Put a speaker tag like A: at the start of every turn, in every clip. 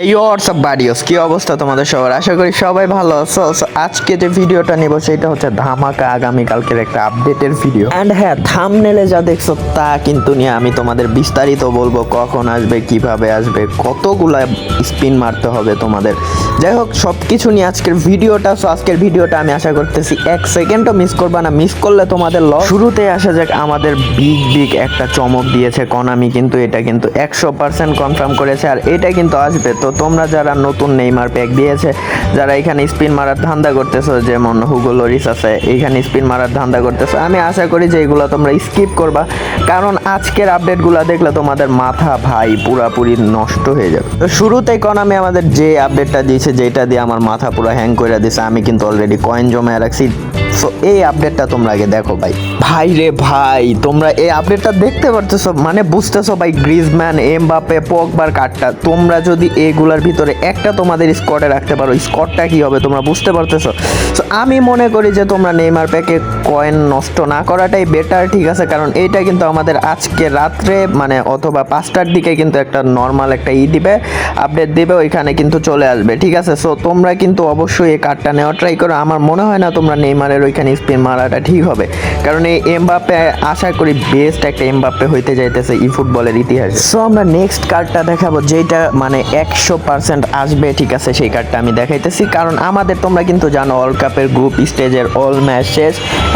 A: এই হোয়াটসঅ্যাপ বাডিওস কি অবস্থা তোমাদের সবার? আশা করি সবাই ভালো আছো। আজকে যে ভিডিওটা নিব সেটা হচ্ছে ধামাকা আগামীকালকের একটা আপডেটের ভিডিও। অ্যান্ড হ্যাঁ, থাম্বনেলে যা দেখছো তা কিন্তু নিয়ে আমি তোমাদের বিস্তারিত বলবো, কখন আসবে, কিভাবে আসবে, কতগুলা স্পিন মারতে হবে তোমাদের। যাই হোক, সব কিছু নিয়ে আজকের ভিডিওটা। সো আজকের ভিডিওটা আমি আশা করতেছি এক সেকেন্ডও মিস করবা না, মিস করলে তোমাদের লস। শুরুতে আসা যাক, আমাদের বিগ একটা চমক দিয়েছে কোনামি, কিন্তু এটা কিন্তু 100% কনফার্ম করেছে আর এটা কিন্তু আসবে। তো তোমরা যারা নতুন নেইমার প্যাক দিয়েছে, যারা এখানে স্পিন মারার ধান্দা করতেছো, যেমন হুগো লরিস আছে, এইখানে স্পিন মারার ধান্দা করতেছো, আমি আশা করি যে এগুলো তোমরা স্কিপ করবা, কারণ আজকের আপডেটগুলো দেখলে তোমাদের মাথা ভাই পুরাপুরি নষ্ট হয়ে যাবে। তো শুরুতেই কোনামি আমাদের যে আপডেটটা দিয়েছে, যেটা দিয়ে আমার মাথা পুরো হ্যাং করে দিয়েছে, আমি কিন্তু অলরেডি কয়েন জমায় রাখছি। সো এই আপডেটটা তোমরা আগে দেখো ভাই। ভাই রে ভাই, তোমরা এই আপডেটটা দেখতে পারতেছো, মানে বুঝতেছো ভাই, গ্রিজম্যান, এমবাপে, পগবার কার্ডটা তোমরা যদি এগুলার ভিতরে একটা তোমাদের স্কোয়াডে রাখতে পারো, স্কোয়াডটা কি হবে তোমরা বুঝতে পারতেছো। সো আমি মনে করি যে তোমরা নেইমার প্যাকে কয়েন নষ্ট না করাটাই বেটার, ঠিক আছে? কারণ এইটা কিন্তু আমাদের আজকে রাত্রে মানে অথবা 5টার দিকে কিন্তু একটা নর্মাল একটা দিবে, আপডেট দিবে, ওইখানে কিন্তু চলে আসবে, ঠিক আছে? সো তোমরা কিন্তু অবশ্যই এই কার্ডটা নেওয়া ট্রাই করো। আমার মনে হয় না তোমরা নেইমারের ওইখানে স্পিন মারাটা ঠিক হবে, কারণ এই এমবাপ্পে আশা করি বেস্ট একটা এমবাপ্পে হইতে যাইতেছে ই ফুটবলের ইতিহাসে। সো আমরা নেক্সট কার্ডটা দেখাবো, যেটা মানে 100% আসবে, ঠিক আছে? সেই কার্ডটা আমি দেখাইতেছি, কারণ আমাদের তোমরা কিন্তু জানো ওয়ার্ল্ড কাপের গ্রুপ স্টেজের অল ম্যাচ শেষ,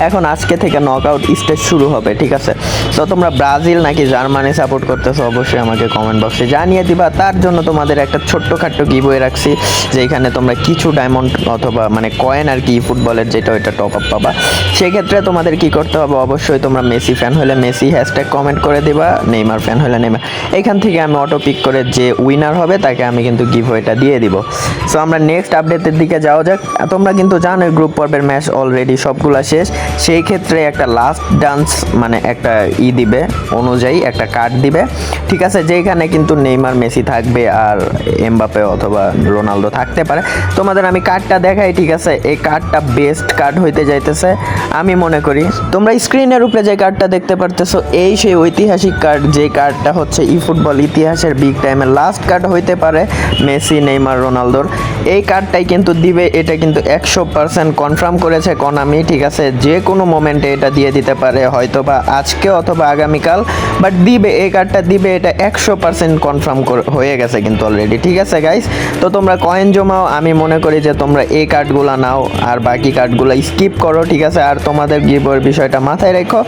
A: এখন আজকে থেকে নকআউট স্টেজ শুরু হবে, ঠিক আছে? তো তোমরা ব্রাজিল নাকি জার্মানি সাপোর্ট করতেছো অবশ্যই আমাকে কমেন্ট বক্সে জানিয়ে দিবা। তার জন্য তোমাদের একটা ছোট্টখাট্ট গিভওয়ে রাখছি, যেখানে তোমরা কিছু ডায়মন্ড অথবা মানে কয়েন আর কি ফুটবলের যেটা ওইটা টপ আপ পাবা। সেক্ষেত্রে তোমাদের কি করতে হবে, অবশ্যই তোমরা মেসি ফ্যান হলে মেসি হ্যাশট্যাগ কমেন্ট করে দিবা, নেইমার ফ্যান হলে নেইমার। এখান থেকে আমি অটো পিক করে যে উইনার হবে তাকে আমি কিন্তু গিভওয়েটা দিয়ে দিব। সো আমরা নেক্সট আপডেটের দিকে যাওয়া যাক। তোমরা কিন্তু জানো গ্রুপ পর্বের ম্যাচ অলরেডি সবগুলা শেষ, সেই ক্ষেত্রে একটা লাস্ট ডান্স মানে একটা দিবে অনুযায়ী একটা কার্ড দিবে, ঠিক আছে? যেখানে কিন্তু নেইমার, মেসি থাকবে আর এমবাপ্পে অথবা রোনালদো থাকতে পারে। তোমাদের আমি কার্ডটা দেখাই, ঠিক আছে? এই কার্ডটা বেস্ট কার্ড হইতে যাইতেছে আমি মনে করি। তোমরা স্ক্রিনের উপরে যে কার্ডটা দেখতে পারতেছো, এই সেই ঐতিহাসিক কার্ড, যে কার্ডটা হচ্ছে ই ফুটবল ইতিহাসের বিগ টাইমের লাস্ট কার্ড হইতে পারে মেসি, নেইমার, রোনালদোর। এই কার্ডটাই কিন্তু দিবে, এটা কিন্তু 100% কনফার্ম করেছে কোনামি, ঠিক আছে? যে কোনো মোমেন্টে এটা দিয়ে দিতে পারে, হয়তো বা আজকে অথবা আগামীকাল, বাট দিবে, এই কার্ডটা দিবে, এটা 100% কনফার্ম হয়ে গেছে কিন্তু অলরেডি, ঠিক আছে গাইস? তো তোমরা কয়েন জমাও, আমি মনে করি যে তোমরা এই কার্ডগুলো নাও আর বাকি কার্ডগুলো স্কিপ করো, ঠিক আছে? আর তোমাদের গিভওয়ের বিষয়টা মাথায় রেখো,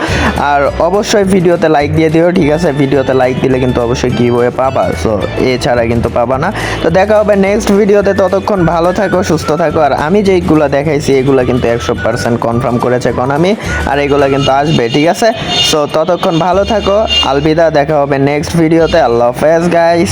A: আর অবশ্যই ভিডিওতে লাইক দিয়ে দিও, ঠিক আছে? ভিডিওতে লাইক দিলে কিন্তু অবশ্যই গিভওয়ে পাবা, সো এছাড়া কিন্তু পাবা না। তো দেখা হবে নেক্সট ভিডিওতে, ততক্ষণ ভালো থাকো, সুস্থ থাকো। আর আমি যেইগুলো দেখাইছি এগুলো কিন্তু 100% কনফার্ম করেছে কোনামি, আর এগুলো কিন্তু আসবে, ঠিক আছে? সো ততক্ষণ ভালো থাকো, আলবিদা, দেখা হবে নেক্সট ভিডিওতে। আল্লাহ হাফেজ গাইস।